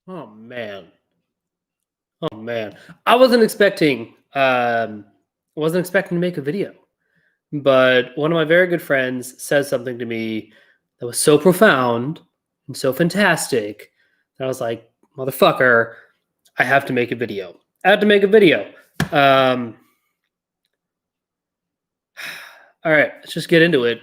Oh man. Oh man. I wasn't expecting to make a video. But one of my very good friends said something to me that was so profound and so fantastic that I was like, motherfucker, I have to make a video. I had to make a video. Um all right, let's just get into it.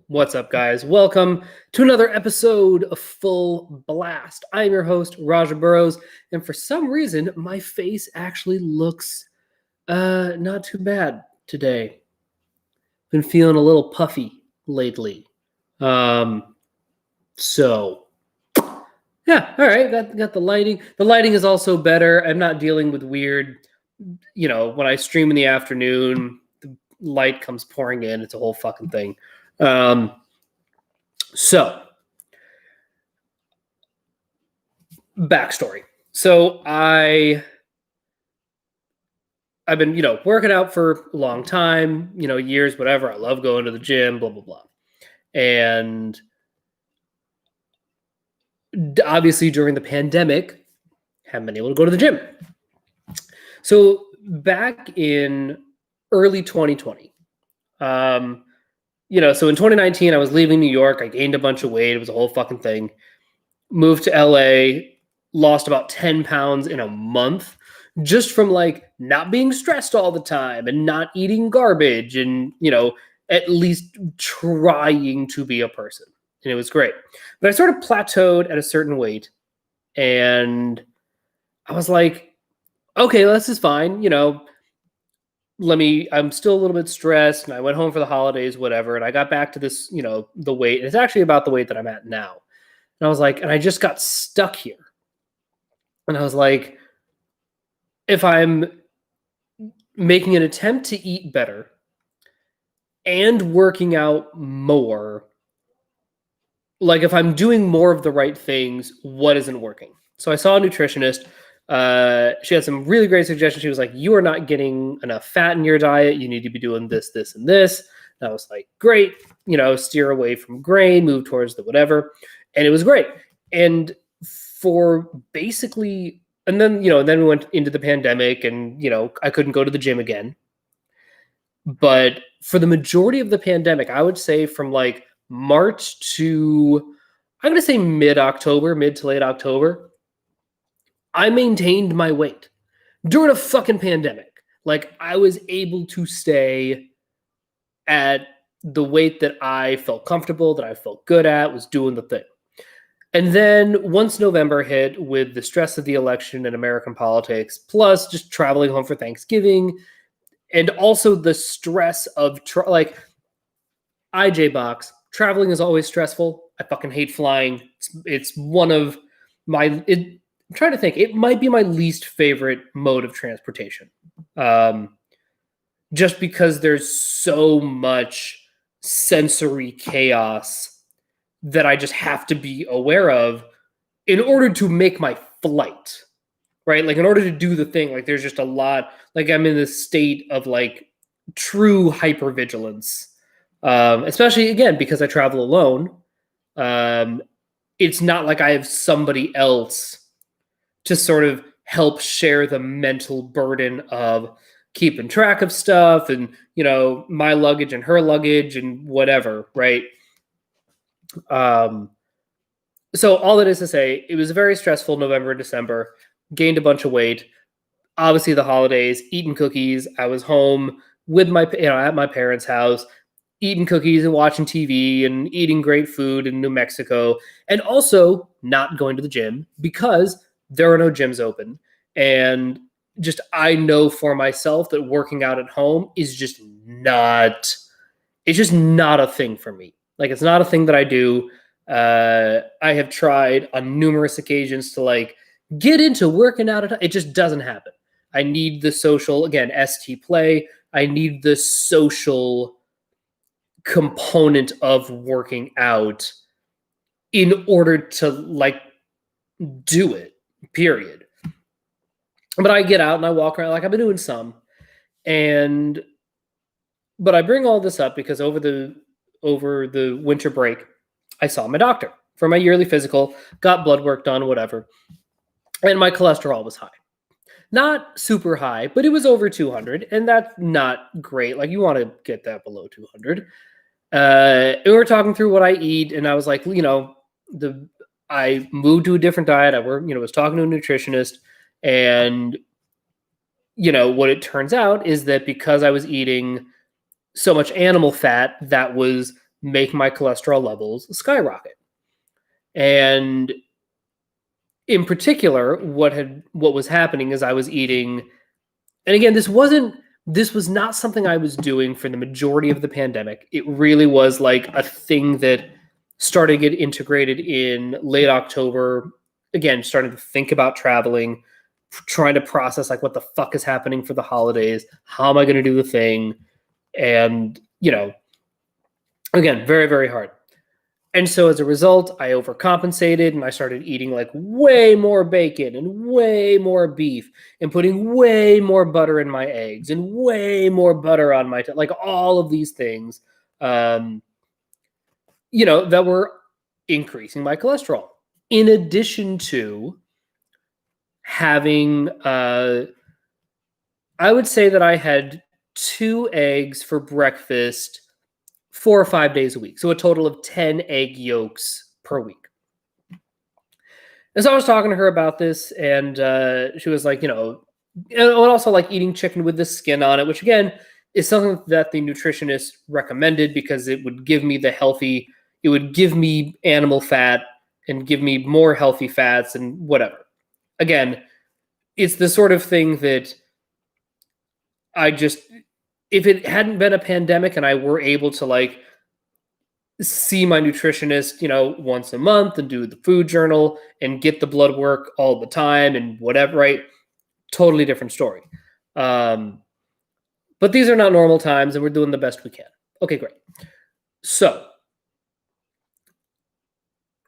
What's up, guys? Welcome to another episode of Full Blast. I am your host, Raja Burrows, and for some reason, my face actually looks not too bad today. Been feeling a little puffy lately. So yeah, all right, got the lighting. The lighting is also better. I'm not dealing with weird, when I stream in the afternoon, the light comes pouring in. It's a whole fucking thing. So, backstory. So I've been, working out for a long time, years, whatever. I love going to the gym, blah, blah, blah. And obviously during the pandemic, haven't been able to go to the gym. So back in early 2020, so in 2019, I was leaving New York. I gained a bunch of weight. It was a whole fucking thing. Moved to LA, lost about 10 pounds in a month just from like not being stressed all the time and not eating garbage and, at least trying to be a person. And it was great. But I sort of plateaued at a certain weight and I was like, okay, this is fine. I'm still a little bit stressed and I went home for the holidays, whatever. And I got back to this, the weight. It's actually about the weight that I'm at now. And I was like, and I just got stuck here. And I was like, if I'm making an attempt to eat better and working out more, like if I'm doing more of the right things, what isn't working? So I saw a nutritionist. She had some really great suggestions. She was like, you are not getting enough fat in your diet. You need to be doing this, this, and this. And I was like, great, steer away from grain, move towards the whatever. And it was great. And for basically, and then, then we went into the pandemic and, I couldn't go to the gym again. But for the majority of the pandemic, I would say from like March to, I'm going to say mid to late October, I maintained my weight during a fucking pandemic. Like I was able to stay at the weight that I felt comfortable, that I felt good at, was doing the thing. And then once November hit with the stress of the election and American politics, plus just traveling home for Thanksgiving, and also the stress of IJ box, traveling is always stressful. I fucking hate flying. It's one of my, I'm trying to think, it might be my least favorite mode of transportation. Just because there's so much sensory chaos that I just have to be aware of in order to make my flight, right? Like in order to do the thing, like there's just a lot, like I'm in this state of like true hypervigilance, especially again, because I travel alone. It's not like I have somebody else to sort of help share the mental burden of keeping track of stuff and, my luggage and her luggage and whatever, right? So all that is to say, it was a very stressful November and December, gained a bunch of weight. Obviously the holidays, eating cookies. I was home with at my parents' house, eating cookies and watching TV and eating great food in New Mexico, and also not going to the gym because there are no gyms open. And just, I know for myself that working out at home is just not a thing for me. Like, it's not a thing that I do. I have tried on numerous occasions to like get into working out. It just doesn't happen. I need the social, again, ST play. I need the social component of working out in order to like do it, period. But I get out and I walk around, like I've been doing some. But I bring all this up because over the winter break, I saw my doctor for my yearly physical, got blood work done, whatever. and my cholesterol was high. Not super high, but it was over 200, and that's not great. Like, you want to get that below 200. We were talking through what I eat, and I was like, I moved to a different diet. I was talking to a nutritionist, and what it turns out is that because I was eating so much animal fat, that was making my cholesterol levels skyrocket. And in particular, what was happening is I was eating, and again, this was not something I was doing for the majority of the pandemic. It really was like a thing that started to get integrated in late October. Again, starting to think about traveling, trying to process like what the fuck is happening for the holidays. How am I going to do the thing? And, again, very, very hard. And so as a result, I overcompensated and I started eating like way more bacon and way more beef and putting way more butter in my eggs and way more butter on my, like all of these things, that were increasing my cholesterol. In addition to having, I would say that I had 2 eggs for breakfast 4 or 5 days a week. So a total of 10 egg yolks per week. And so I was talking to her about this, and she was like, and also like eating chicken with the skin on it, which again is something that the nutritionist recommended because it would give me it would give me animal fat and give me more healthy fats and whatever. Again, it's the sort of thing that if it hadn't been a pandemic and I were able to like see my nutritionist, once a month and do the food journal and get the blood work all the time and whatever, right? Totally different story. But these are not normal times and we're doing the best we can. Okay, great. So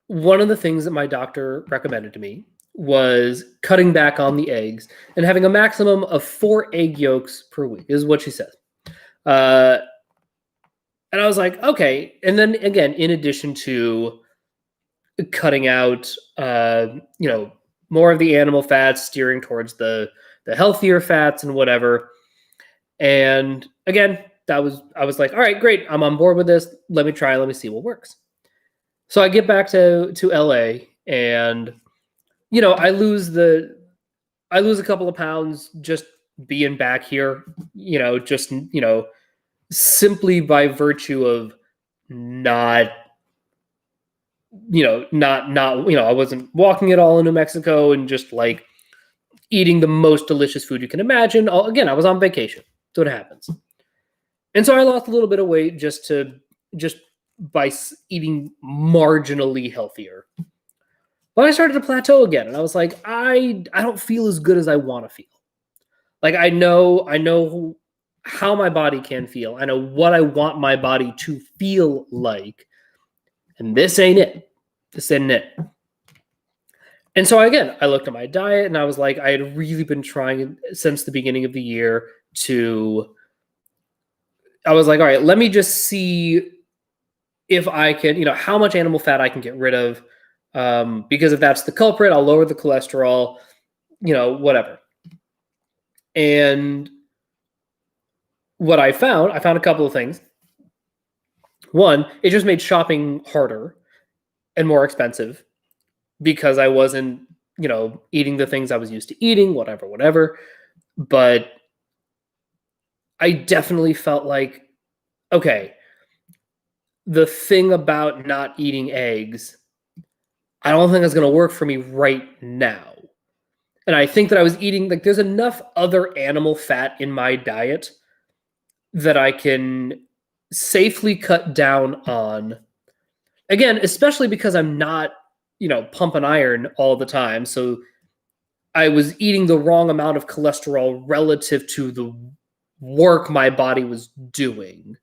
one of the things that my doctor recommended to me was cutting back on the eggs and having a maximum of 4 egg yolks per week, is what she says. And I was like, okay. And then again, in addition to cutting out, more of the animal fats, steering towards the healthier fats and whatever. And again, I was like, all right, great. I'm on board with this. Let me see what works. So I get back to LA and, I lose a couple of pounds just being back here, simply by virtue of not, I wasn't walking at all in New Mexico and just like eating the most delicious food you can imagine. Again, I was on vacation. So it happens. And so I lost a little bit of weight just by eating marginally healthier. But I started to plateau again, and I was like, I don't feel as good as I want to feel. Like I know how my body can feel. I know what I want my body to feel like, and this ain't it. This ain't it. And so again, I looked at my diet, and I was like, I had really been trying since the beginning of the year I was like, all right, let me just see if I can, how much animal fat I can get rid of. Because if that's the culprit, I'll lower the cholesterol, whatever. And what I found a couple of things. One, it just made shopping harder and more expensive because I wasn't, eating the things I was used to eating, whatever. But I definitely felt like, okay, the thing about not eating eggs, I don't think that's going to work for me right now. And I think that I was eating, like, there's enough other animal fat in my diet that I can safely cut down on. Again, especially because I'm not, pumping iron all the time. So I was eating the wrong amount of cholesterol relative to the work my body was doing,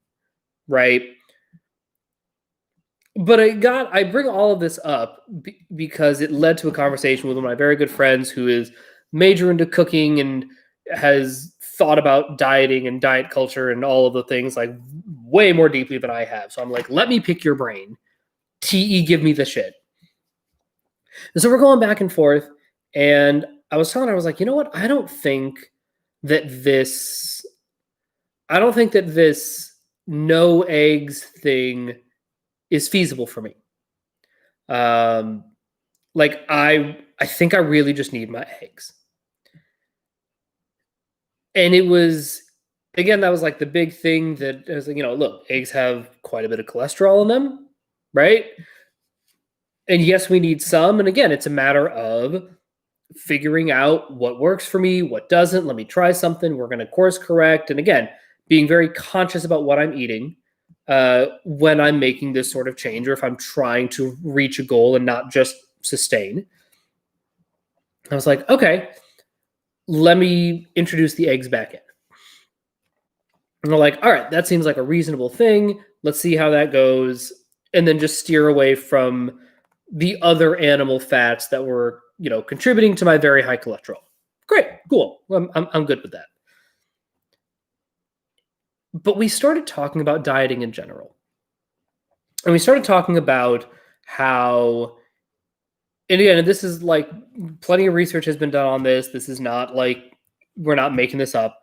right? But I bring all of this up because it led to a conversation with one of my very good friends who is major into cooking and has thought about dieting and diet culture and all of the things like way more deeply than I have. So I'm like, let me pick your brain. TE, give me the shit. And so we're going back and forth. And I was telling her, I was like, you know what? I don't think that this no eggs thing is feasible for me. Like I think I really just need my eggs. And it was, again, that was like the big thing that I was like, look, eggs have quite a bit of cholesterol in them, right? And yes, we need some. And again, it's a matter of figuring out what works for me, what doesn't. Let me try something. We're going to course correct. And again, being very conscious about what I'm eating when I'm making this sort of change, or if I'm trying to reach a goal and not just sustain. I was like, okay, let me introduce the eggs back in. And we're like, all right, that seems like a reasonable thing. Let's see how that goes. And then just steer away from the other animal fats that were, contributing to my very high cholesterol. Great, cool. I'm good with that. But we started talking about dieting in general. And we started talking about how, and again, this is like plenty of research has been done on this. This is not like we're not making this up.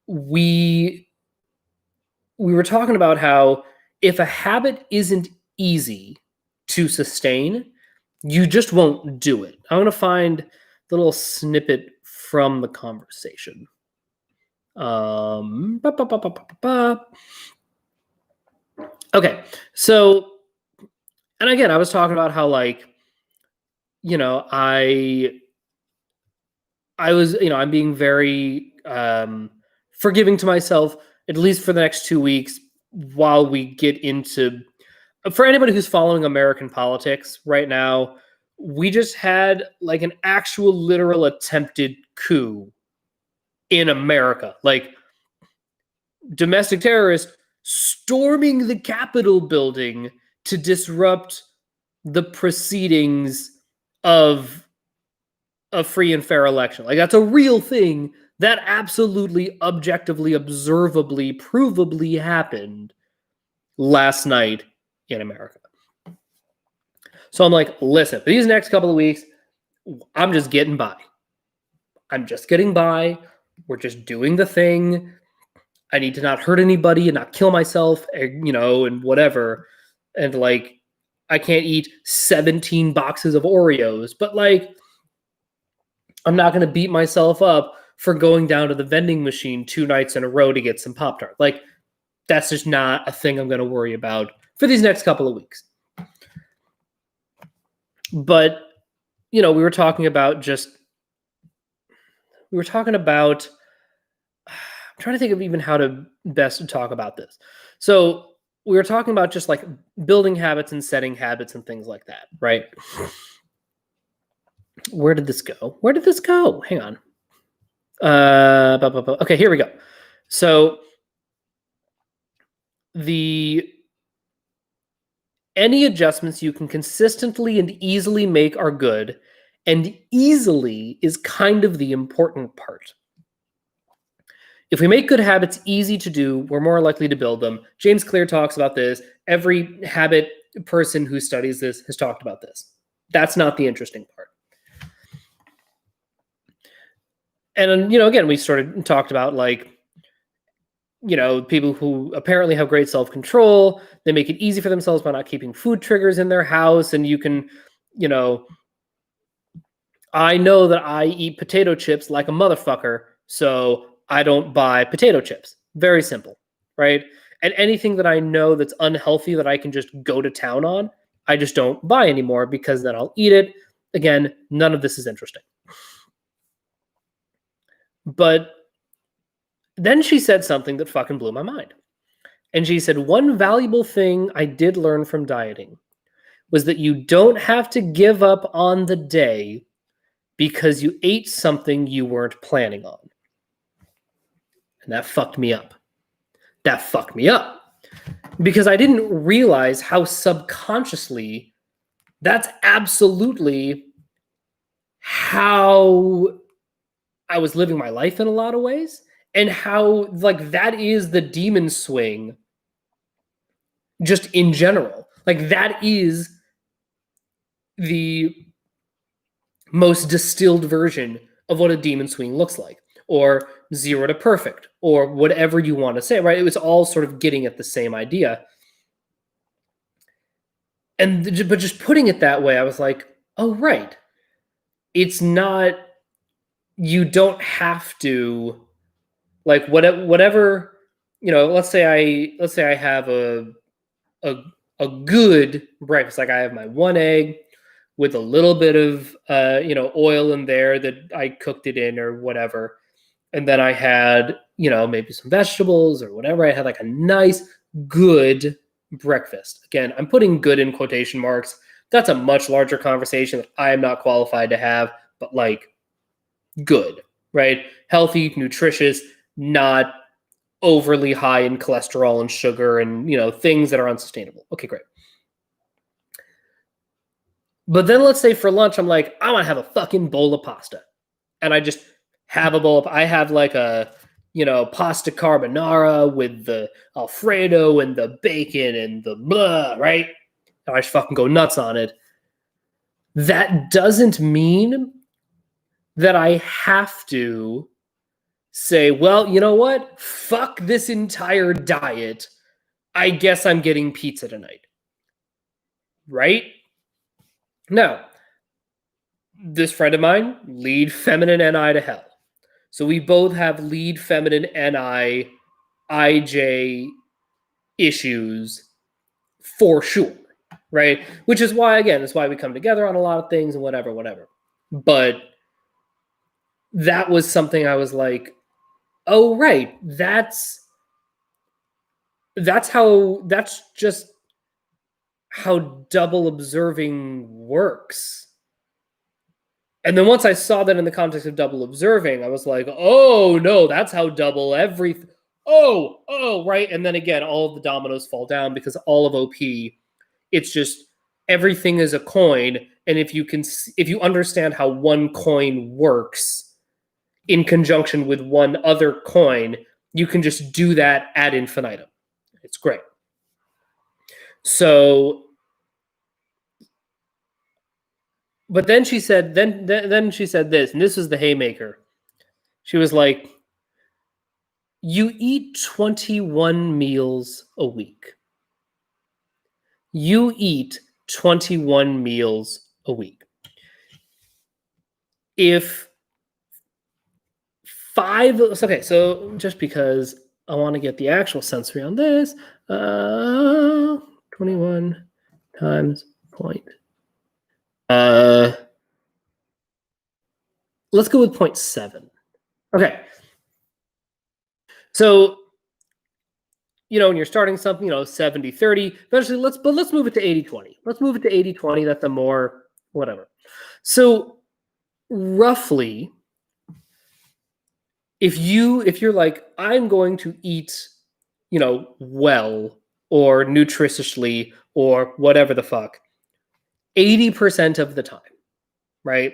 We were talking about how if a habit isn't easy to sustain, you just won't do it. I'm going to find the little snippet from the conversation. Okay, so, and again, I was talking about how, like, I was, I'm being very forgiving to myself, at least for the next 2 weeks, while we get into, for anybody who's following American politics right now, we just had like an actual literal attempted coup in America. Like, domestic terrorists storming the Capitol building to disrupt the proceedings of a free and fair election. Like, that's a real thing that absolutely, objectively, observably, provably happened last night in America. So I'm like, listen, for these next couple of weeks, I'm just getting by. I'm just getting by. We're just doing the thing. I need to not hurt anybody and not kill myself, and whatever. And like, I can't eat 17 boxes of Oreos, but like, I'm not going to beat myself up for going down to the vending machine 2 nights in a row to get some Pop-Tart. Like, that's just not a thing I'm going to worry about for these next couple of weeks. But, we were talking about I'm trying to think of even how to best talk about this. So we were talking about just like building habits and setting habits and things like that, right? Where did this go? Hang on. Okay, here we go. So any adjustments you can consistently and easily make are good, and easily is kind of the important part. If we make good habits easy to do, we're more likely to build them. James Clear talks about this. Every habit person who studies this has talked about this. That's not the interesting part. And, again, we talked about like, people who apparently have great self-control, they make it easy for themselves by not keeping food triggers in their house. And you can, I know that I eat potato chips like a motherfucker, so I don't buy potato chips. Very simple, right? And anything that I know that's unhealthy that I can just go to town on, I just don't buy anymore because then I'll eat it. Again, none of this is interesting. But then she said something that fucking blew my mind. And she said, one valuable thing I did learn from dieting was that you don't have to give up on the day because you ate something you weren't planning on. And that fucked me up. Because I didn't realize how subconsciously that's absolutely how I was living my life in a lot of ways. And how, like, that is the demon swing just in general. Like, that is the most distilled version of what a demon swing looks like, or 0 to perfect, or whatever you want to say, right? It was all sort of getting at the same idea. But just putting it that way, I was like, oh, right. It's not, you don't have to, like, whatever, let's say I have a good breakfast. Like I have my one egg with a little bit of oil in there that I cooked it in or whatever. And then I had, maybe some vegetables or whatever. I had like a nice, good breakfast. Again, I'm putting good in quotation marks. That's a much larger conversation that I am not qualified to have, but like good, right? Healthy, nutritious, not overly high in cholesterol and sugar and, things that are unsustainable. Okay, great. But then let's say for lunch, I'm like, I want to have a fucking bowl of pasta. And I just have a bowl of, I have like a, pasta carbonara with the Alfredo and the bacon and the blah, right? And I just fucking go nuts on it. That doesn't mean that I have to say, well, you know what? Fuck this entire diet. I guess I'm getting pizza tonight. Right? Now, this friend of mine, lead feminine NI to hell. So we both have lead feminine NI, IJ issues for sure, right? Which is why, again, that's why we come together on a lot of things and whatever. But that was something I was like, oh, right, that's just how double observing works. And then once I saw that in the context of double observing, I was like, oh, no, that's how double everything. Oh, right. And then again, all of the dominoes fall down because all of OP, it's just everything is a coin. And if you understand how one coin works in conjunction with one other coin, you can just do that ad infinitum. It's great. So, but then she said, then she said this, and this was the Haymaker. She was like, you eat 21 meals a week. You eat 21 meals a week. If okay, so just because I want to get the actual sensory on this, 21 times point. Let's go with 0.7. Okay. So, when you're starting something, 70-30, eventually let's move it to 80-20. Let's move it to 80-20. That's a more whatever. So roughly, if you're like, I'm going to eat, well or nutritiously or whatever the fuck, 80% of the time, right?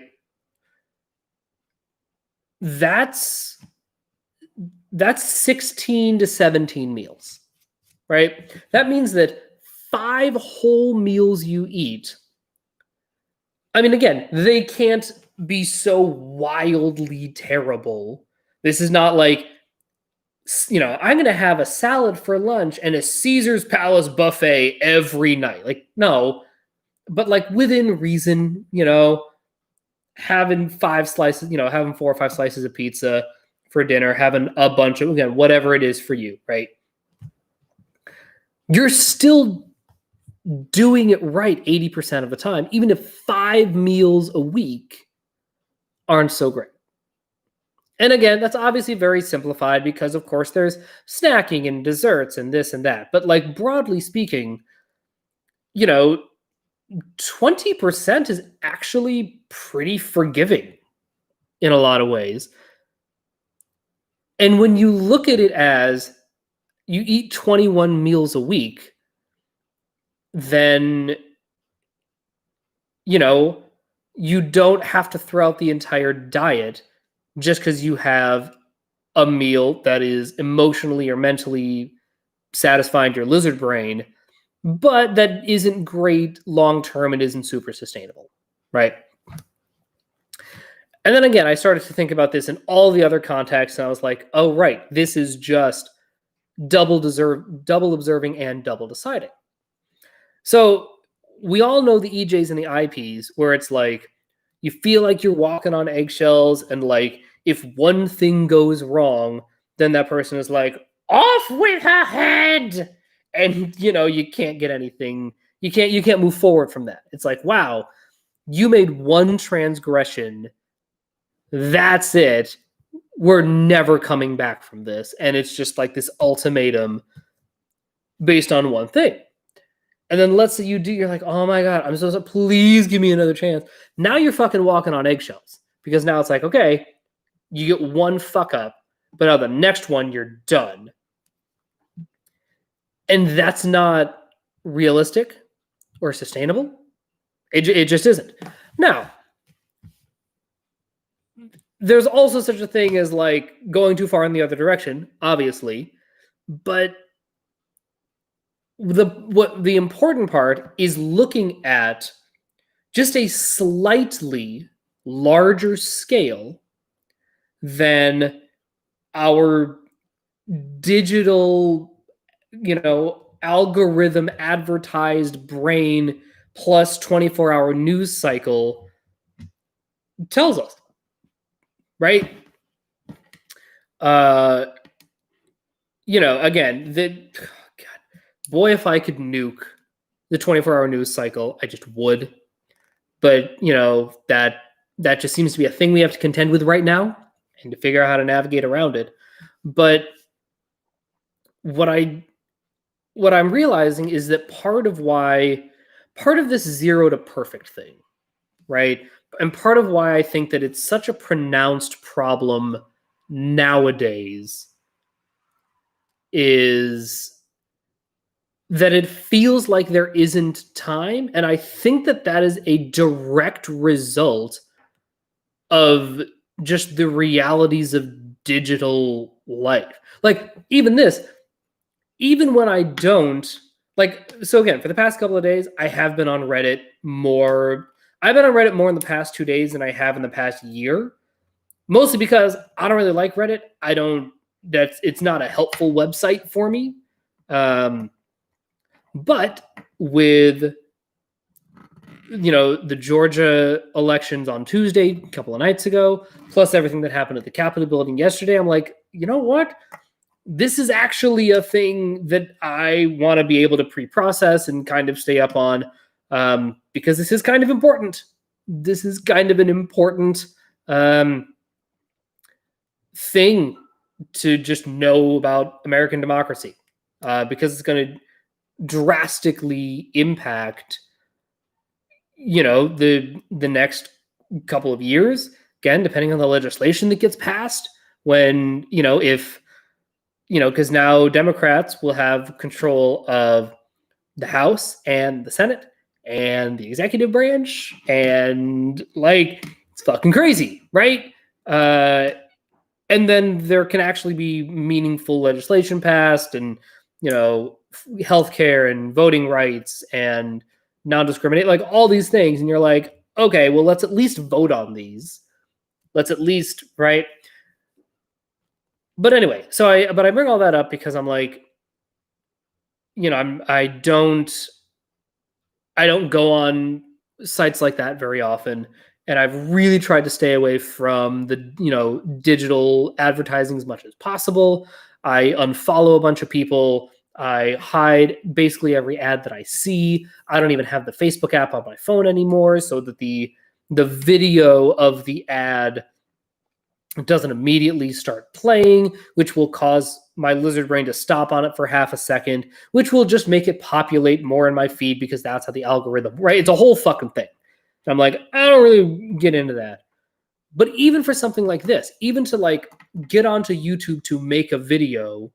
That's 16 to 17 meals, right? That means that 5 whole meals you eat, I mean, again, they can't be so wildly terrible. This is not like, I'm going to have a salad for lunch and a Caesar's Palace buffet every night. Like, no, but like within reason, having 5 slices, having 4 or 5 slices of pizza for dinner, having a bunch of, again, whatever it is for you, right? You're still doing it right 80% of the time, even if 5 meals a week aren't so great. And again, that's obviously very simplified because, of course, there's snacking and desserts and this and that. But like broadly speaking, 20% is actually pretty forgiving in a lot of ways. And when you look at it as you eat 21 meals a week, then, you don't have to throw out the entire diet just because you have a meal that is emotionally or mentally satisfying your lizard brain, but that isn't great long-term and isn't super sustainable, right? And then again, I started to think about this in all the other contexts, and I was like, oh, right, this is just double observing and double deciding. So we all know the EJs and the IPs where it's like you feel like you're walking on eggshells, and like if one thing goes wrong, then that person is like, off with her head. And you can't get anything, you can't move forward from that. It's like, wow, you made one transgression. That's it. We're never coming back from this. And it's just like this ultimatum based on one thing. And then let's say you're like, oh my God, I'm so sorry. Please give me another chance. Now you're fucking walking on eggshells, because now it's like, okay, you get one fuck up, but now the next one, you're done. And that's not realistic or sustainable. It just isn't. Now, there's also such a thing as like going too far in the other direction, obviously, but the important part is looking at just a slightly larger scale than our digital, algorithm advertised brain plus 24-hour news cycle tells us, right? Again, boy, if I could nuke the 24-hour news cycle, I just would. But, that just seems to be a thing we have to contend with right now, and to figure out how to navigate around it. But what I'm realizing is that part of this zero to perfect thing, right? And part of why I think that it's such a pronounced problem nowadays is that it feels like there isn't time. And I think that is a direct result of just the realities of digital life. Like even when I don't, so again, for the past couple of days, I have been on Reddit more. I've been on Reddit more in the past 2 days than I have in the past year, mostly because I don't really like Reddit. It's not a helpful website for me. But with, the Georgia elections on Tuesday, a couple of nights ago, plus everything that happened at the Capitol building yesterday, I'm like, you know what? This is actually a thing that I want to be able to pre-process and kind of stay up on, because this is kind of important. This is kind of an important thing to just know about American democracy, because it's going to drastically impact, the next couple of years. Again, depending on the legislation that gets passed, when, because now Democrats will have control of the House and the Senate and the executive branch, and it's fucking crazy, right? And then there can actually be meaningful legislation passed, and healthcare and voting rights and non-discriminate, all these things, and you're like, okay, well, let's at least vote on these. Let's at least, right? But anyway, I bring all that up because I'm like, I don't go on sites like that very often, and I've really tried to stay away from the digital advertising as much as possible. I unfollow a bunch of people. I hide basically every ad that I see. I don't even have the Facebook app on my phone anymore, so that the video of the ad doesn't immediately start playing, which will cause my lizard brain to stop on it for half a second, which will just make it populate more in my feed, because that's how the algorithm, right? It's a whole fucking thing. I'm like, I don't really get into that. But even for something like this, even to get onto YouTube to make a video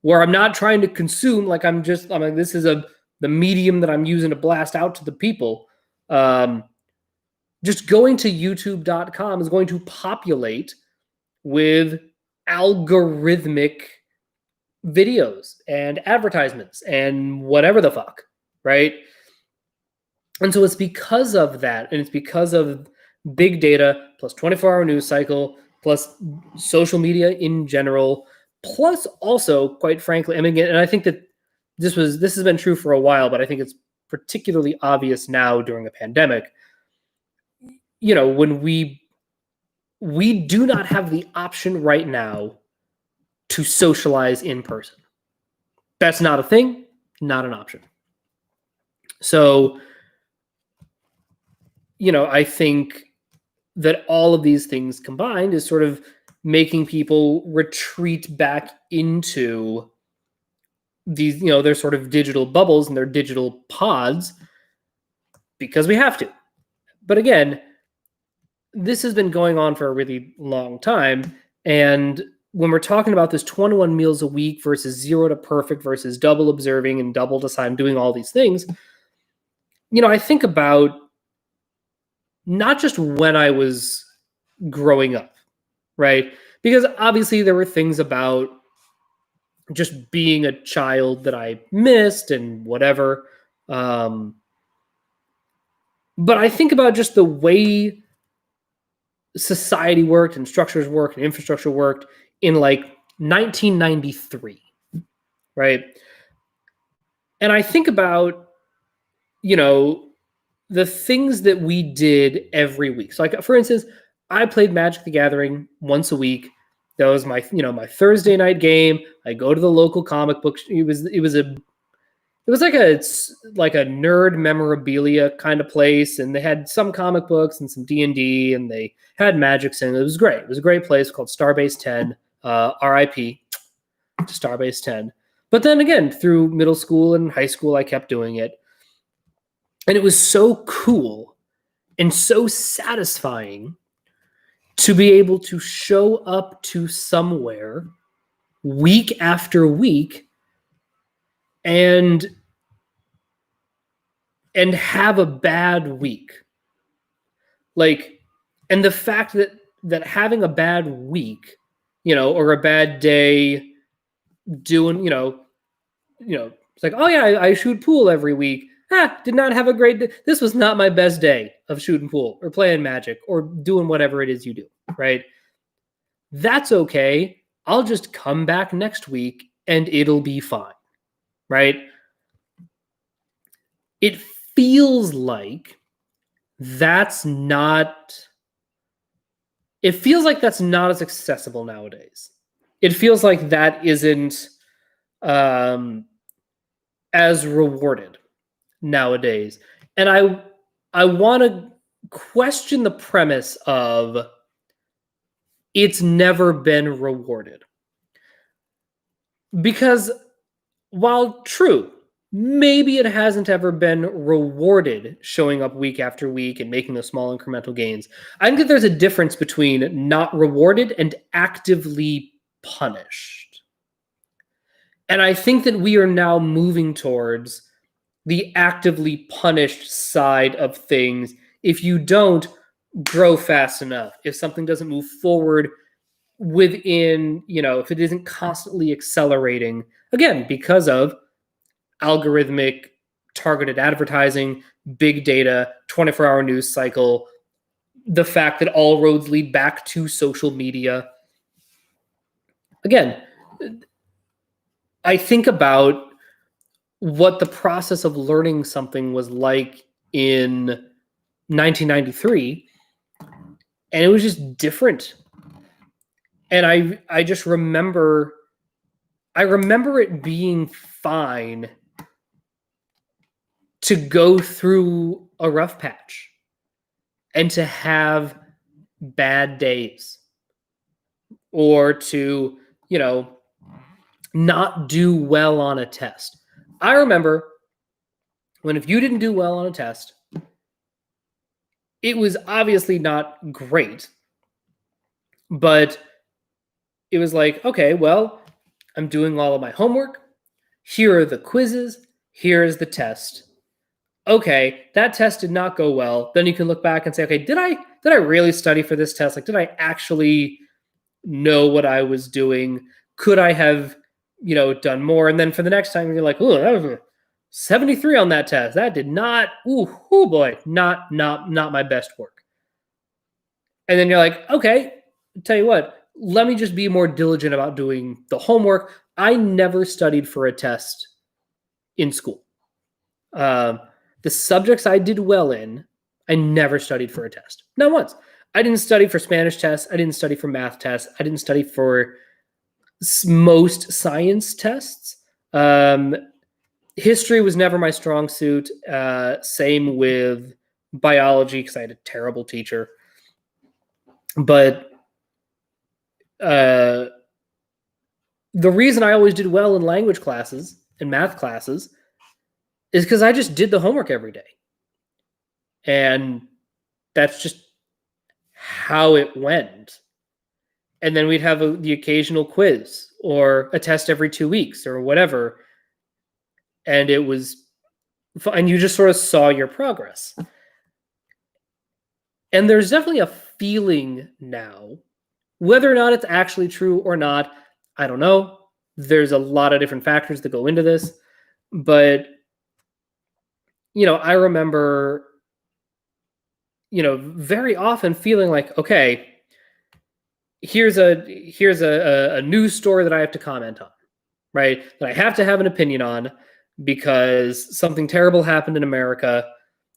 where I'm not trying to consume, this is the medium that I'm using to blast out to the people. Just going to youtube.com is going to populate with algorithmic videos and advertisements and whatever the fuck, right? And so it's because of that, and it's because of big data plus 24-hour news cycle plus social media in general, plus also, quite frankly, I mean, and I think that this has been true for a while, but I think it's particularly obvious now during a pandemic. When we do not have the option right now to socialize in person. That's not a thing, not an option. So, I think that all of these things combined is sort of making people retreat back into these, their sort of digital bubbles and their digital pods because we have to. But again, this has been going on for a really long time. And when we're talking about this 21 meals a week versus 0 to perfect versus double observing and double time doing all these things, I think about not just when I was growing up, right? Because obviously there were things about just being a child that I missed and whatever. But I think about just the way society worked and structures worked and infrastructure worked in like 1993, right? And I think about, the things that we did every week. So, like, for instance, I played Magic the Gathering once a week. That was my, my Thursday night game. I go to the local comic book. It was like a nerd memorabilia kind of place, and they had some comic books and some D&D, and they had Magic in it. It was great. It was a great place called Starbase 10. R.I.P. to Starbase 10. But then again, through middle school and high school, I kept doing it. And it was so cool and so satisfying to be able to show up to somewhere week after week and have a bad week. Like, and the fact that having a bad week, or a bad day doing, it's like, oh yeah, I shoot pool every week. Did not have a great day. This was not my best day of shooting pool or playing Magic or doing whatever it is you do, right? That's okay. I'll just come back next week and it'll be fine, right? It feels like that's not as accessible nowadays. It feels like that isn't as rewarded nowadays. And I want to question the premise of it's never been rewarded. Because while true, maybe it hasn't ever been rewarded showing up week after week and making those small incremental gains, I think that there's a difference between not rewarded and actively punished. And I think that we are now moving towards the actively punished side of things if you don't grow fast enough, if something doesn't move forward within, if it isn't constantly accelerating, again, because of algorithmic targeted advertising, big data, 24-hour news cycle, the fact that all roads lead back to social media. Again, I think about what the process of learning something was like in 1993, and it was just different. And I just remember it being fine to go through a rough patch and to have bad days or to, not do well on a test. I remember when if you didn't do well on a test, it was obviously not great, but it was like, okay, well, I'm doing all of my homework. Here are the quizzes. Here's the test. Okay, that test did not go well. Then you can look back and say, okay, did I really study for this test? Like, did I actually know what I was doing? Could I have, done more? And then for the next time, you're like, oh, that was 73 on that test. That did not, boy, not my best work. And then you're like, okay, tell you what, let me just be more diligent about doing the homework. I never studied for a test in school. The subjects I did well in, I never studied for a test. Not once. I didn't study for Spanish tests. I didn't study for math tests. I didn't study for most science tests. History was never my strong suit. Same with biology, because I had a terrible teacher. But the reason I always did well in language classes and math classes is because I just did the homework every day. And that's just how it went. And then we'd have the occasional quiz or a test every 2 weeks or whatever. And it was, and you just sort of saw your progress. And there's definitely a feeling now, whether or not it's actually true or not, I don't know. There's a lot of different factors that go into this. But, I remember, very often feeling like, okay, here's a news story that I have to comment on, right? That I have to have an opinion on because something terrible happened in America.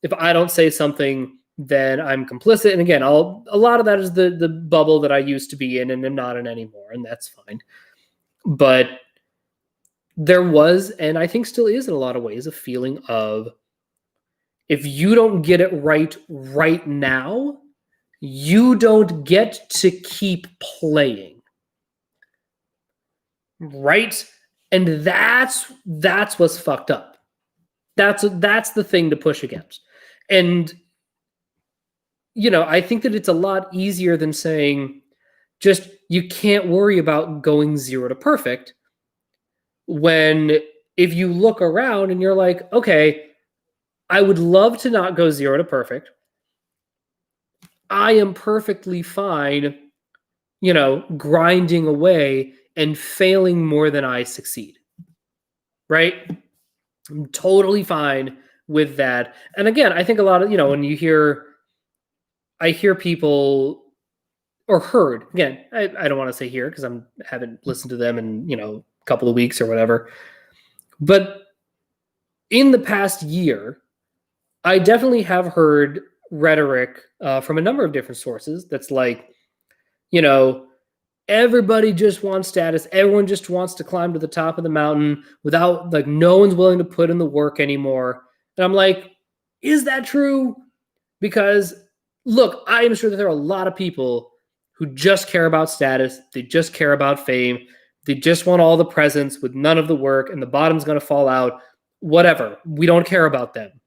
If I don't say something, then I'm complicit. And again, a lot of that is the bubble that I used to be in and am not in anymore, and that's fine. But there was, and I think still is in a lot of ways, a feeling of, if you don't get it right now, you don't get to keep playing. Right? And that's what's fucked up. That's the thing to push against. And I think that it's a lot easier than saying just you can't worry about going 0 to perfect, when if you look around and you're like, okay, I would love to not go 0 to perfect. I am perfectly fine, grinding away and failing more than I succeed. Right? I'm totally fine with that. And again, I think a lot of, when I hear people, or heard, again, I don't want to say here because I haven't listened to them in, a couple of weeks or whatever. But in the past year, I definitely have heard rhetoric from a number of different sources that's like, everybody just wants status. Everyone just wants to climb to the top of the mountain without, like, no one's willing to put in the work anymore. And I'm like, is that true? Because look, I am sure that there are a lot of people who just care about status. They just care about fame. They just want all the presents with none of the work, and the bottom's going to fall out. Whatever. We don't care about them.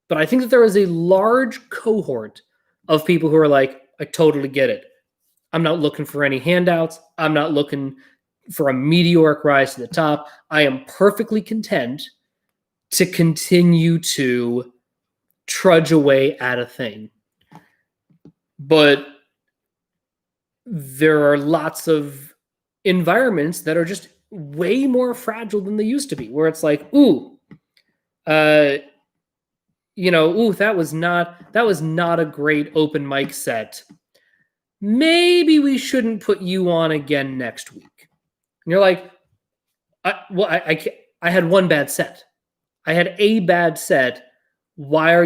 But I think that there is a large cohort of people who are like, I totally get it. I'm not looking for any handouts. I'm not looking for a meteoric rise to the top. I am perfectly content to continue to trudge away at a thing. But there are lots of environments that are just way more fragile than they used to be, where it's like, that was not a great open mic set. Maybe we shouldn't put you on again next week. And you're like, I had one bad set. I had a bad set. How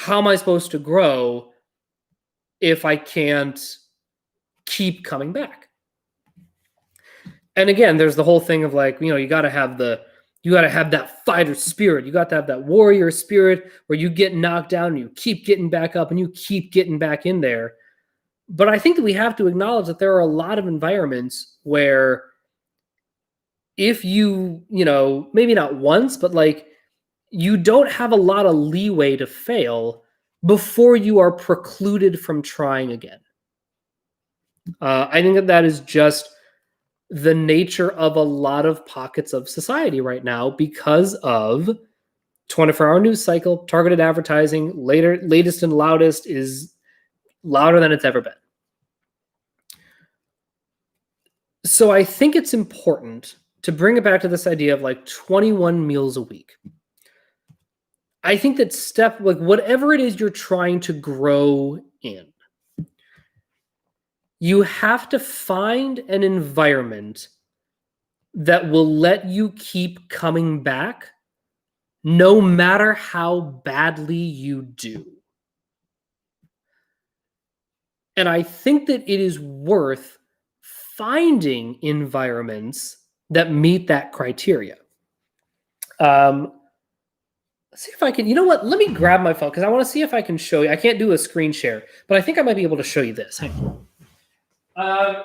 am I supposed to grow if I can't keep coming back? And again, there's the whole thing of like, you got to have that fighter spirit. You got to have that warrior spirit where you get knocked down and you keep getting back up and you keep getting back in there. But I think that we have to acknowledge that there are a lot of environments where if you, maybe not once, but like, you don't have a lot of leeway to fail before you are precluded from trying again. I think that is just the nature of a lot of pockets of society right now because of 24-hour news cycle, targeted advertising, latest and loudest is louder than it's ever been. So I think it's important to bring it back to this idea of like 21 meals a week. I think that like whatever it is you're trying to grow in, you have to find an environment that will let you keep coming back no matter how badly you do. And I think that it is worth finding environments that meet that criteria. Let's see if I can, you know what? Let me grab my phone because I want to see if I can show you. I can't do a screen share, but I think I might be able to show you this. Hang on.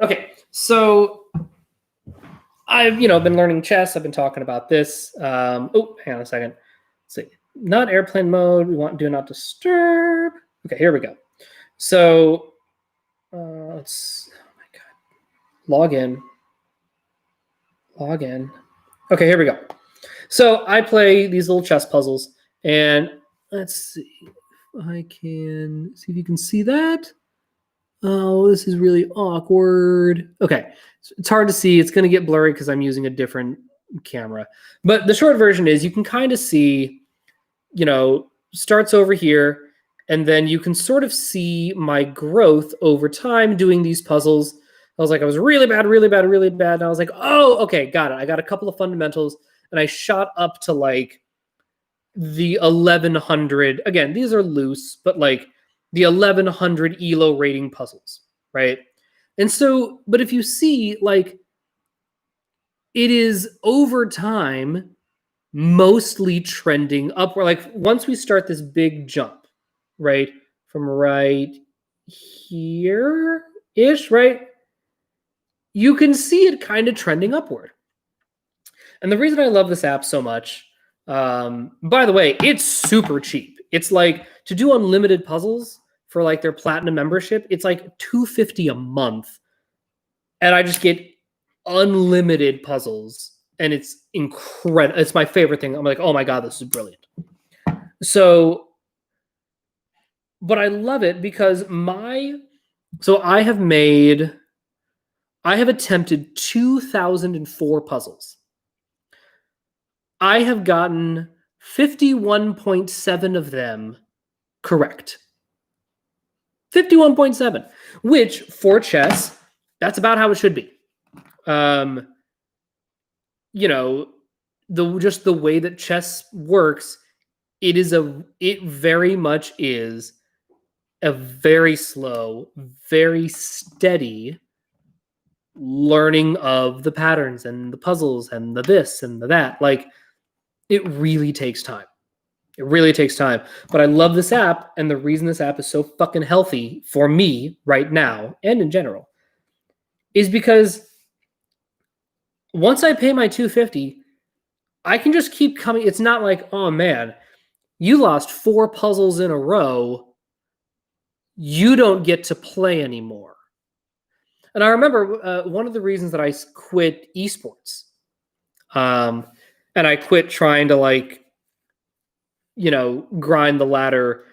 Okay, so I've been learning chess. I've been talking about this. Oh, hang on a second. Let's see. Not airplane mode. We want do not disturb. Okay, here we go. So let's. Oh my god. Log in. Log in. Okay, here we go. So I play these little chess puzzles, and let's see if I can see if you can see that. Oh, this is really awkward. Okay, it's hard to see. It's going to get blurry because I'm using a different camera. But the short version is you can kind of see, starts over here, and then you can sort of see my growth over time doing these puzzles. I was like, I was really bad, really bad, really bad. And I was like, oh, okay, got it. I got a couple of fundamentals, and I shot up to like the 1100. Again, these are loose, but like the 1100 ELO rating puzzles, right? And so, but if you see, like, it is over time mostly trending upward. Like, once we start this big jump, right, from right here-ish, right, you can see it kind of trending upward. And the reason I love this app so much, by the way, it's super cheap. It's like to do unlimited puzzles for like their platinum membership, it's like $250 a month. And I just get unlimited puzzles. And it's incredible. It's my favorite thing. I'm like, oh my God, this is brilliant. So, but I love it because I have attempted 2004 puzzles. I have gotten 51.7 of them correct. 51.7, which for chess, that's about how it should be. Just the way that chess works, it very much is a very slow, very steady learning of the patterns and the puzzles and the this and the that. Like, it really takes time. It really takes time. But I love this app, and the reason this app is so fucking healthy for me right now and in general is because once I pay my $250, I can just keep coming. It's not like, oh man, you lost 4 puzzles in a row. You don't get to play anymore. And I remember one of the reasons that I quit esports, and I quit trying to grind the ladder.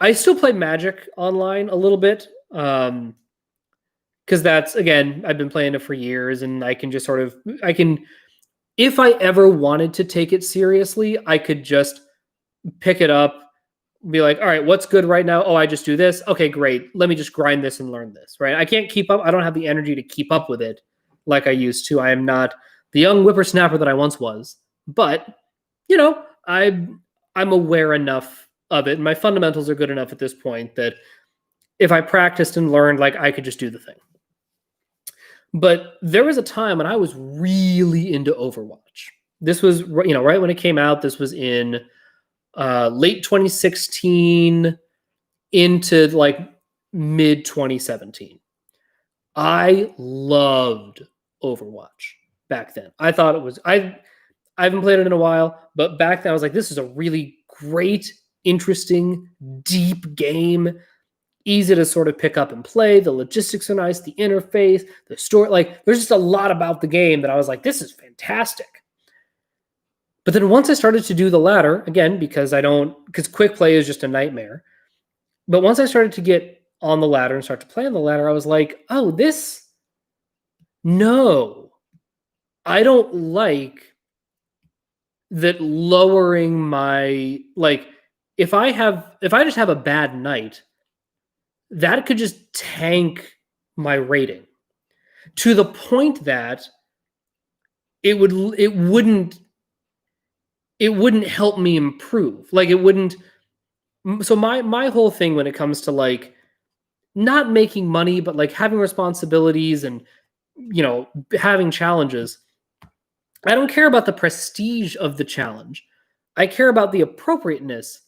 I still play Magic online a little bit. Because that's, again, I've been playing it for years, and I can just if I ever wanted to take it seriously, I could just pick it up, be like, all right, what's good right now? Oh, I just do this. Okay, great. Let me just grind this and learn this, right? I can't keep up. I don't have the energy to keep up with it like I used to. I am not the young whippersnapper that I once was, but, I'm aware enough of it. And my fundamentals are good enough at this point that if I practiced and learned, like, I could just do the thing. But there was a time when I was really into Overwatch. This was, right when it came out. This was in late 2016 into like mid 2017. I loved Overwatch back then. I thought it was, I haven't played it in a while, but back then I was like, this is a really great, interesting, deep game. Easy to sort of pick up and play. The logistics are nice. The interface, the story, like there's just a lot about the game that I was like, this is fantastic. But then once I started to do the ladder, again, because quick play is just a nightmare. But once I started to get on the ladder and start to play on the ladder, I was like, no, I don't like that lowering my, like, if I just have a bad night, that could just tank my rating to the point that it wouldn't help me improve. Like, it wouldn't. So my whole thing when it comes to, like, not making money, but like having responsibilities and, having challenges, I don't care about the prestige of the challenge. I care about the appropriateness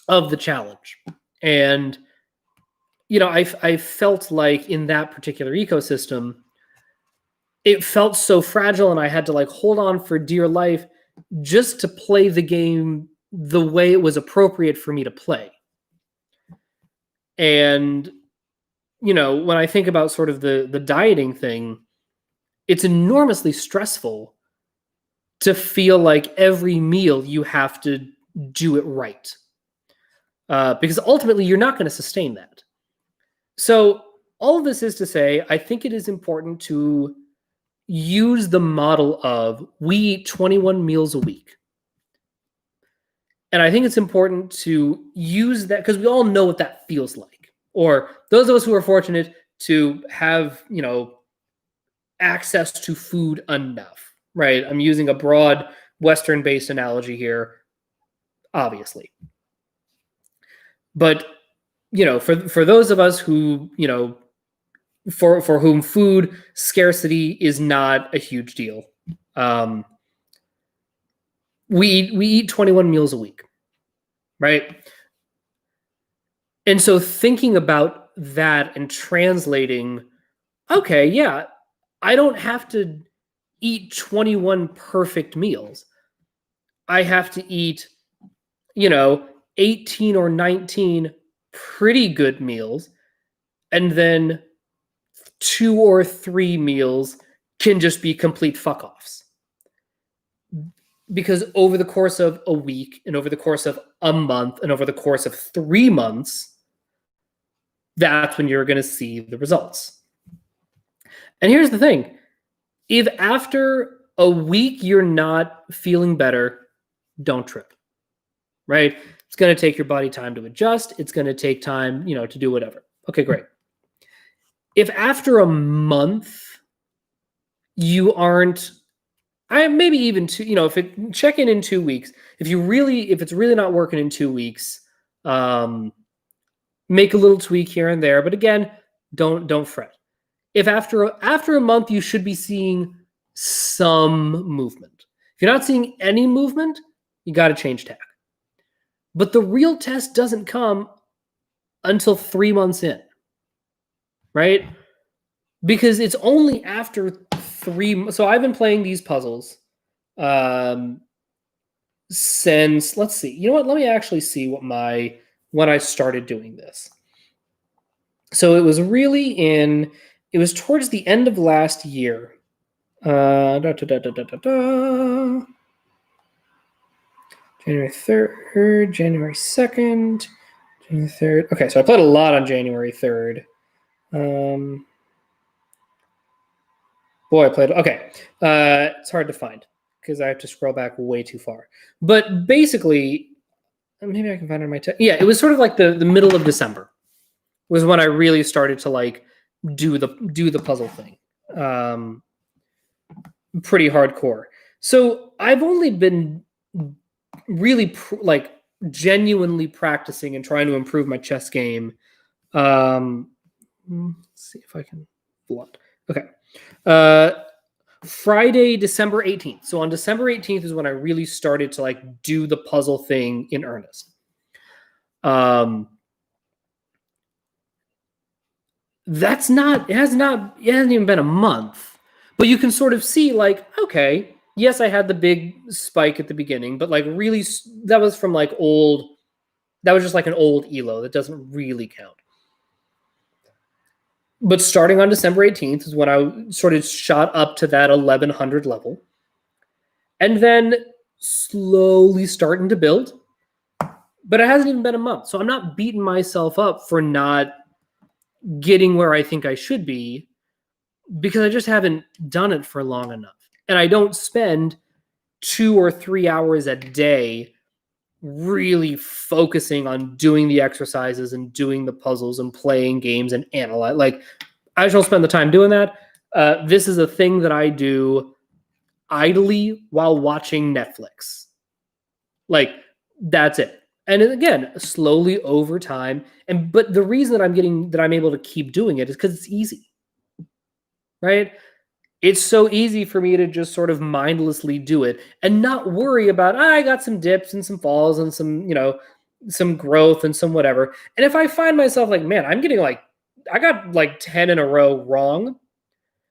of the challenge. And, I felt like in that particular ecosystem, it felt so fragile, and I had to, like, hold on for dear life just to play the game the way it was appropriate for me to play. And, when I think about sort of the dieting thing, it's enormously stressful to feel like every meal you have to do it right. Because ultimately you're not going to sustain that. So all of this is to say, I think it is important to use the model of we eat 21 meals a week. And I think it's important to use that because we all know what that feels like. Or those of us who are fortunate to have, access to food enough, right? I'm using a broad Western-based analogy here, obviously. But, for those of us who, for whom food scarcity is not a huge deal, we eat 21 meals a week, right? And so thinking about that and translating, okay, yeah, I don't have to eat 21 perfect meals. I have to eat, 18 or 19 pretty good meals, and then 2 or 3 meals can just be complete fuck-offs. Because over the course of a week, and over the course of a month, and over the course of 3 months, that's when you're going to see the results. And here's the thing. If after a week you're not feeling better, don't trip, right? It's going to take your body time to adjust. It's going to take time, to do whatever. Okay, great. If after a month you aren't, maybe even two, check in 2 weeks. If it's really not working in 2 weeks, make a little tweak here and there. But again, don't fret. If after a month you should be seeing some movement. If you're not seeing any movement, you got to change tack. But the real test doesn't come until 3 months in, right? Because it's only after 3. So I've been playing these puzzles since, let's see. You know what? Let me actually see when I started doing this. So it was towards the end of last year. January 3rd, January 2nd, January 3rd. Okay, so I played a lot on January 3rd. Okay. It's hard to find because I have to scroll back way too far. But basically, maybe I can find it on my yeah, it was sort of like the middle of December was when I really started to, like, do the puzzle thing. Pretty hardcore. So I've only been really genuinely practicing and trying to improve my chess game. Let's see if I can blood. Okay. Friday, December 18th. So on December 18th is when I really started to, like, do the puzzle thing in earnest. It hasn't even been a month, but you can sort of see, like, okay, yes, I had the big spike at the beginning, but, like, really that was from, like, that was just like an old elo that doesn't really count. But starting on December 18th is when I sort of shot up to that 1100 level, and then slowly starting to build, but it hasn't even been a month. So I'm not beating myself up for not getting where I think I should be, because I just haven't done it for long enough. And I don't spend 2 or 3 hours a day really focusing on doing the exercises and doing the puzzles and playing games and analyze. Like, I just don't spend the time doing that. This is a thing that I do idly while watching Netflix. Like, that's it. And again, slowly over time. But the reason that I'm able to keep doing it is because it's easy, right? It's so easy for me to just sort of mindlessly do it and not worry about, I got some dips and some falls and some growth and some whatever. And if I find myself like, man, I got like 10 in a row wrong,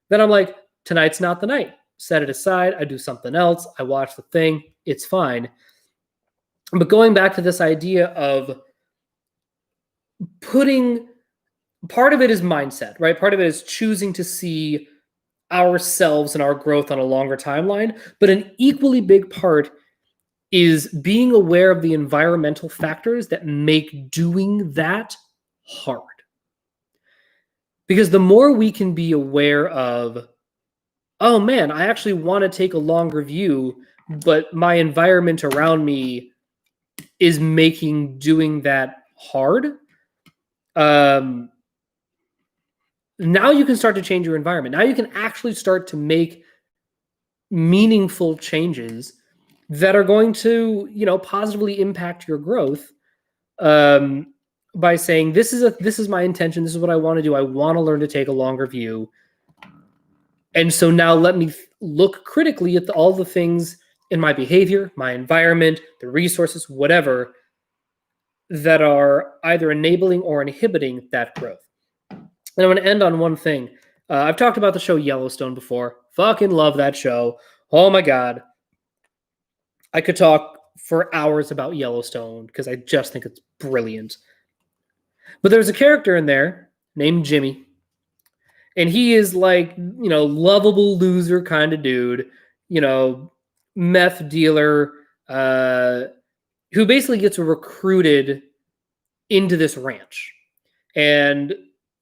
then I'm like, tonight's not the night. Set it aside. I do something else. I watch the thing. It's fine. But going back to this idea of part of it is mindset, right? Part of it is choosing to see ourselves and our growth on a longer timeline. But an equally big part is being aware of the environmental factors that make doing that hard. Because the more we can be aware of, oh man, I actually want to take a longer view, but my environment around me is making doing that hard. Now you can start to change your environment. Now you can actually start to make meaningful changes that are going to, positively impact your growth. By saying, this is my intention. This is what I want to do. I want to learn to take a longer view. And so now let me look critically at all the things in my behavior, my environment, the resources, whatever, that are either enabling or inhibiting that growth. And I'm going to end on one thing. I've talked about the show Yellowstone before. Fucking love that show. Oh my God. I could talk for hours about Yellowstone because I just think it's brilliant. But there's a character in there named Jimmy. And he is like, lovable loser kind of dude, meth dealer, who basically gets recruited into this ranch. And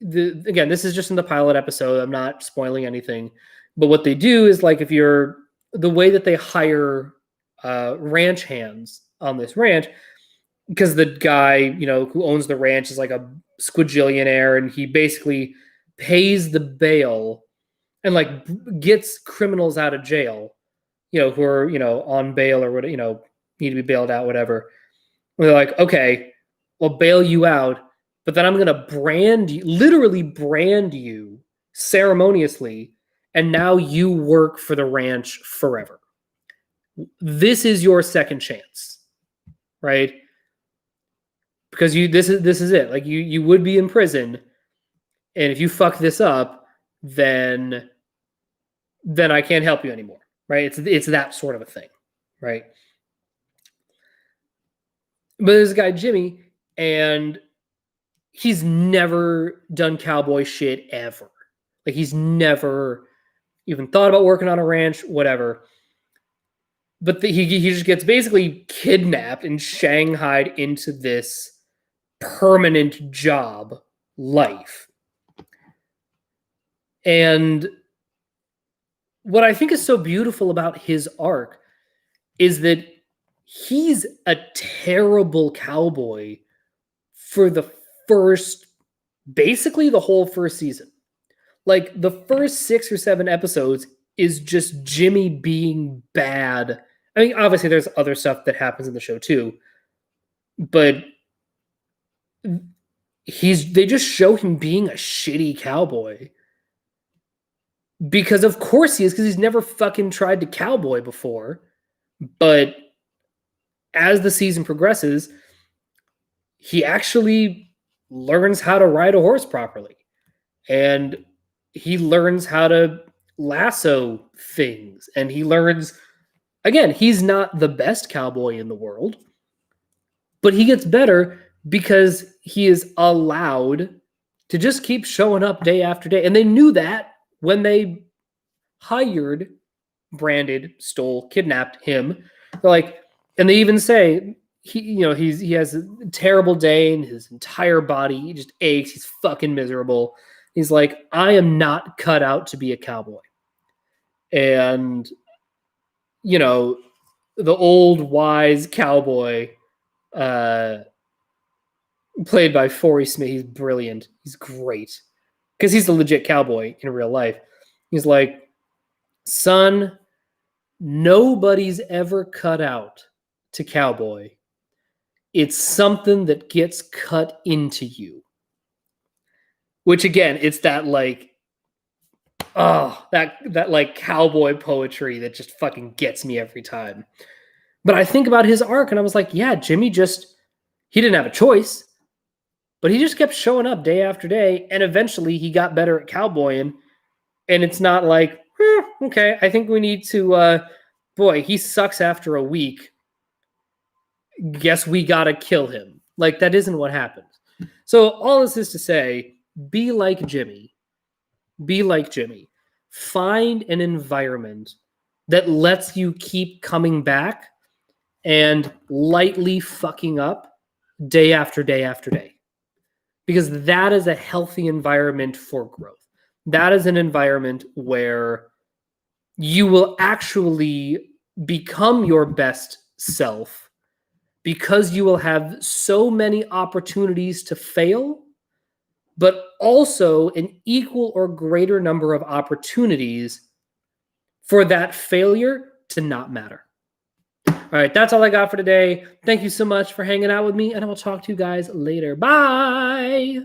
again, this is just in the pilot episode. I'm not spoiling anything. But what they do is, like, the way that they hire ranch hands on this ranch, because the guy, who owns the ranch is like a squadrillionaire, and he basically pays the bail and like gets criminals out of jail, who are, on bail or what, need to be bailed out, whatever. And they're like, okay, we'll bail you out, but then I'm going to literally brand you ceremoniously. And now you work for the ranch forever. This is your second chance, right? Because this is it. Like, you would be in prison. And if you fuck this up, then I can't help you anymore, right? It's that sort of a thing, right? But there's a guy, Jimmy, and he's never done cowboy shit ever. Like, he's never even thought about working on a ranch, whatever. But he just gets basically kidnapped and shanghaied into this permanent job life. And what I think is so beautiful about his arc is that he's a terrible cowboy for basically the whole first season. Like, the first 6 or 7 episodes is just Jimmy being bad. I mean, obviously there's other stuff that happens in the show too, but they just show him being a shitty cowboy. Because of course he is, because he's never fucking tried to cowboy before. But as the season progresses, he actually learns how to ride a horse properly. And he learns how to lasso things. And he learns, again, he's not the best cowboy in the world, but he gets better because he is allowed to just keep showing up day after day. And they knew that when they hired, branded, stole, kidnapped him. They're like, and they even say he has a terrible day and his entire body, he just aches. He's fucking miserable. He's like, I am not cut out to be a cowboy. And, the old wise cowboy, played by Forey Smith. He's brilliant. He's great because he's the legit cowboy in real life. He's like, son, nobody's ever cut out to cowboy. It's something that gets cut into you. Which again, it's that like, oh, that like cowboy poetry that just fucking gets me every time. But I think about his arc and I was like, yeah, Jimmy he didn't have a choice, but he just kept showing up day after day. And eventually he got better at cowboying. And it's not like, okay, I think we need to, boy, he sucks after a week. Guess we got to kill him. Like, that isn't what happens. So all this is to say, be like Jimmy. Be like Jimmy. Find an environment that lets you keep coming back and lightly fucking up day after day after day. Because that is a healthy environment for growth. That is an environment where you will actually become your best self because you will have so many opportunities to fail, but also an equal or greater number of opportunities for that failure to not matter. All right, that's all I got for today. Thank you so much for hanging out with me, and I will talk to you guys later. Bye.